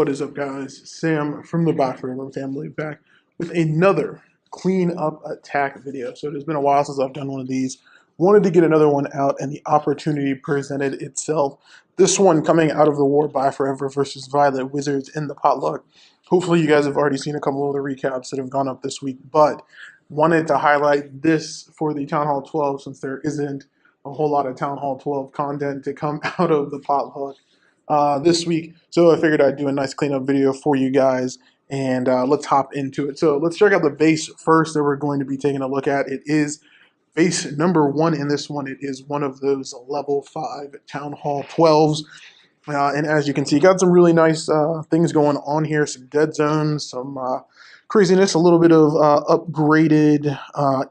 What is up, guys? Sam from the Byeforever family back with another clean up attack video. So it has been a while since I've done one of these. Wanted to get another one out, and the opportunity presented itself. This one coming out of the war, Byeforever versus Violet Wizards in the potluck. Hopefully, you guys have already seen a couple of the recaps that have gone up this week, but wanted to highlight this for the Town Hall 12 since there isn't a whole lot of Town Hall 12 content to come out of the potluck this week. So I figured I'd do a nice cleanup video for you guys, and let's hop into it. So let's check out the base first that we're going to be taking a look at. It is base number 1 in this one. It is one of those level 5 Town Hall 12s. And as you can see, got some really nice things going on here. Some dead zones, some craziness, a little bit of upgraded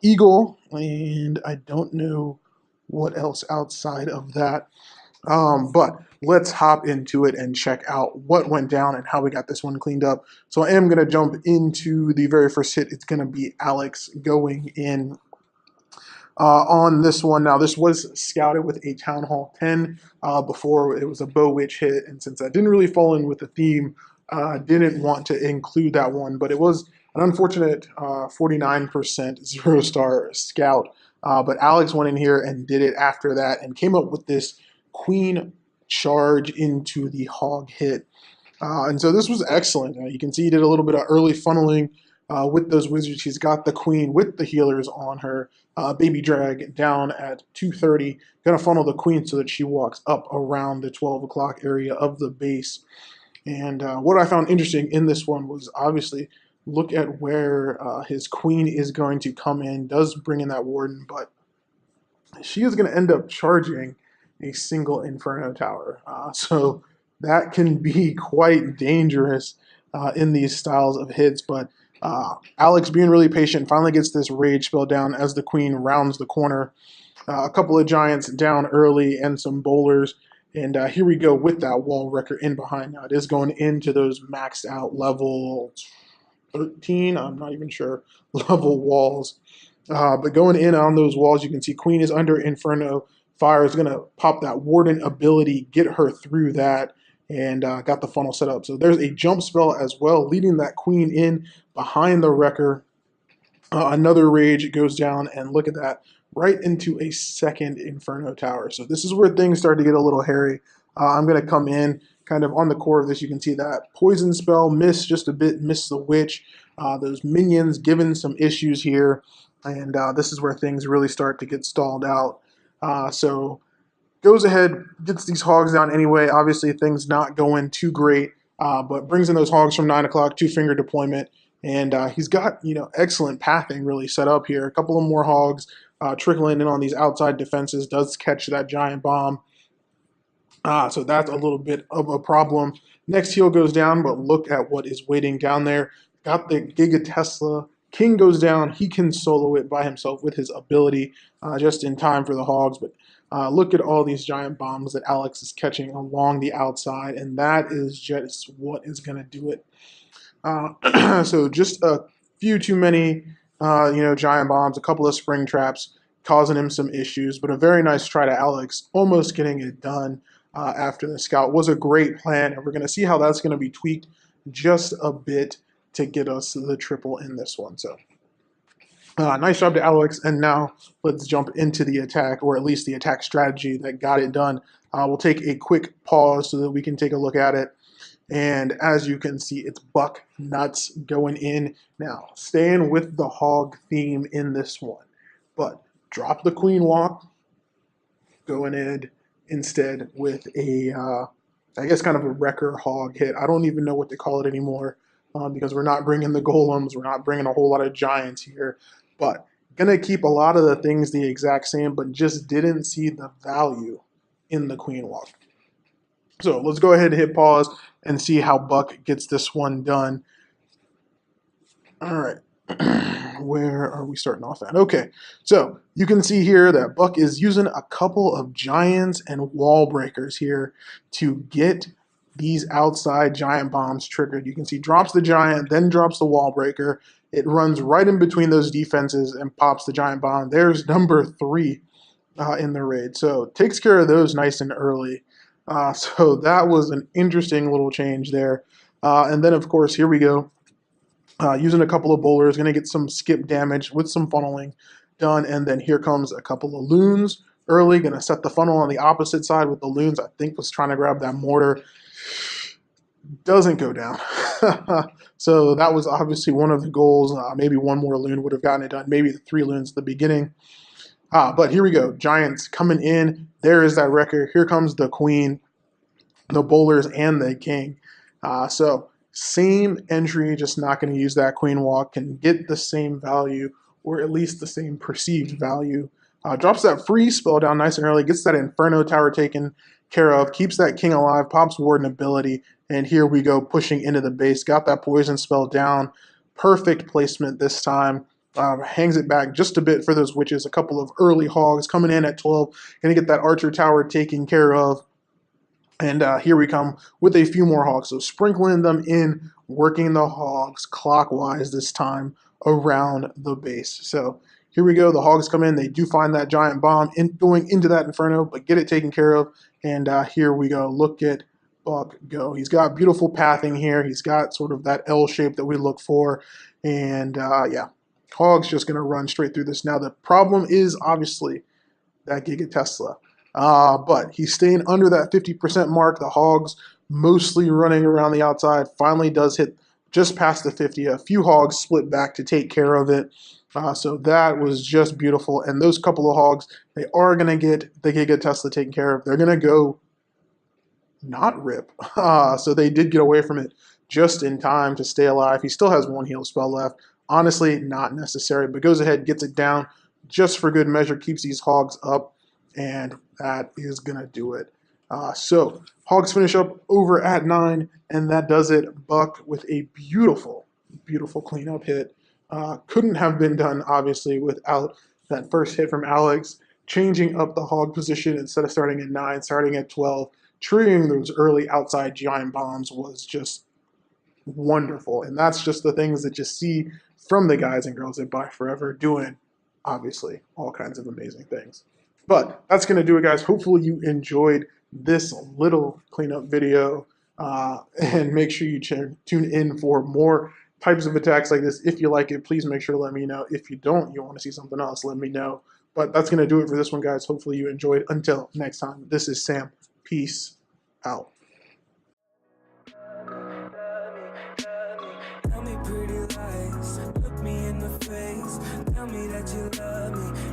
eagle, and I don't know what else outside of that. But let's hop into it and check out what went down and how we got this one cleaned up. So I am going to jump into the very first hit. It's going to be Alex going in on this one. Now, this was scouted with a Town Hall 10 before. It was a Bow Witch hit, and since that didn't really fall in with the theme, didn't want to include that one. But it was an unfortunate 49% 0-star scout. But Alex went in here and did it after that and came up with this queen charge into the hog hit. And so this was excellent. You can see he did a little bit of early funneling with those wizards. He's got the queen with the healers on her. Baby drag down at 230. Going to funnel the queen so that she walks up around the 12 o'clock area of the base. And what I found interesting in this one was obviously look at where his queen is going to come in. Does bring in that warden, but she is going to end up charging a single Inferno Tower. So that can be quite dangerous in these styles of hits. But Alex, being really patient, finally gets this rage spell down as the queen rounds the corner. A couple of giants down early and some bowlers. And here we go with that wall wrecker in behind. Now it is going into those maxed out level 13, I'm not even sure, level walls. But going in on those walls, you can see queen is under Inferno. Fire is going to pop that warden ability, get her through that, and got the funnel set up. So there's a jump spell as well, leading that queen in behind the wrecker. Another rage goes down, and look at that, right into a second Inferno Tower. So this is where things start to get a little hairy. I'm going to come in kind of on the core of this. You can see that poison spell, miss just a bit, miss the witch. Those minions given some issues here, and this is where things really start to get stalled out. So goes ahead, gets these hogs down anyway. Obviously, things not going too great, but brings in those hogs from 9 o'clock, 2-finger deployment, and he's got excellent pathing really set up here. A couple of more hogs trickling in on these outside defenses. Does catch that giant bomb, so that's a little bit of a problem. Next heal goes down, but look at what is waiting down there. Got the Giga Tesla. King goes down. He can solo it by himself with his ability just in time for the hogs. But look at all these giant bombs that Alex is catching along the outside, and that is just what is going to do it. So just a few too many, giant bombs, a couple of spring traps causing him some issues, but a very nice try to Alex, almost getting it done after the scout. Was a great plan, and we're going to see how that's going to be tweaked just a bit to get us the triple in this one. So nice job to Alex, and now let's jump into the attack, or at least the attack strategy that got it done. We'll take a quick pause so that we can take a look at it. And as you can see, it's Bucknutz going in. Now, staying with the hog theme in this one, but drop the queen walk, going in instead with a, I guess kind of a wrecker hog hit. I don't even know what to call it anymore. Because we're not bringing the golems, we're not bringing a whole lot of giants here, but gonna keep a lot of the things the exact same, but just didn't see the value in the queen walk. So let's go ahead and hit pause and see how Buck gets this one done. All right, where are we starting off at? Okay, so you can see here that Buck is using a couple of giants and wall breakers here to get these outside giant bombs triggered. You can see drops the giant, then drops the wall breaker. It runs right in between those defenses and pops the giant bomb. There's number 3 in the raid. So takes care of those nice and early. So that was an interesting little change there. And then, of course, here we go. Using a couple of bowlers, going to get some skip damage with some funneling done. And then here comes a couple of loons early. Going to set the funnel on the opposite side with the loons. I think was trying to grab that mortar. Doesn't go down. So that was obviously one of the goals. Maybe one more loon would have gotten it done. Maybe the 3 loons at the beginning. But here we go. Giants coming in. There is that record. Here comes the queen, the bowlers, and the king. So same entry, just not going to use that queen walk. Can get the same value, or at least the same perceived value. Drops that freeze spell down nice and early. Gets that Inferno Tower taken care of. Keeps that king alive. Pops Warden ability. And here we go, pushing into the base. Got that poison spell down. Perfect placement this time. Hangs it back just a bit for those witches. A couple of early hogs coming in at 12. Going to get that archer tower taken care of. And here we come with a few more hogs. So sprinkling them in, working the hogs clockwise this time around the base. So here we go. The hogs come in. They do find that giant bomb going into that inferno, but get it taken care of. And here we go. Look at Buck go. He's got beautiful pathing here. He's got sort of that L shape that we look for. And yeah, Hog's just going to run straight through this. Now the problem is obviously that Giga Tesla. But he's staying under that 50% mark. The Hogs mostly running around the outside. Finally does hit just past the 50. A few Hogs split back to take care of it. So that was just beautiful. And those couple of Hogs, they are going to get the Giga Tesla taken care of. They're going to go not rip. So they did get away from it just in time to stay alive. He still has 1 heal spell left. Honestly, not necessary, but goes ahead, gets it down just for good measure, keeps these Hogs up. And that is going to do it. So Hogs finish up over at 9, and that does it. Buck with a beautiful, beautiful cleanup hit. Couldn't have been done, obviously, without that first hit from Alex. Changing up the hog position instead of starting at 9, starting at 12. Triggering those early outside giant bombs was just wonderful. And that's just the things that you see from the guys and girls at Byeforever doing, obviously, all kinds of amazing things. But that's going to do it, guys. Hopefully you enjoyed this little cleanup video. And make sure you tune in for more types of attacks like this. If you like it, please make sure to let me know. If you don't, you want to see something else, let me know. But that's going to do it for this one, guys. Hopefully you enjoyed. Until next time, this is Sam. Peace out. Tell me pretty lies, look me in the face, tell me that you love me.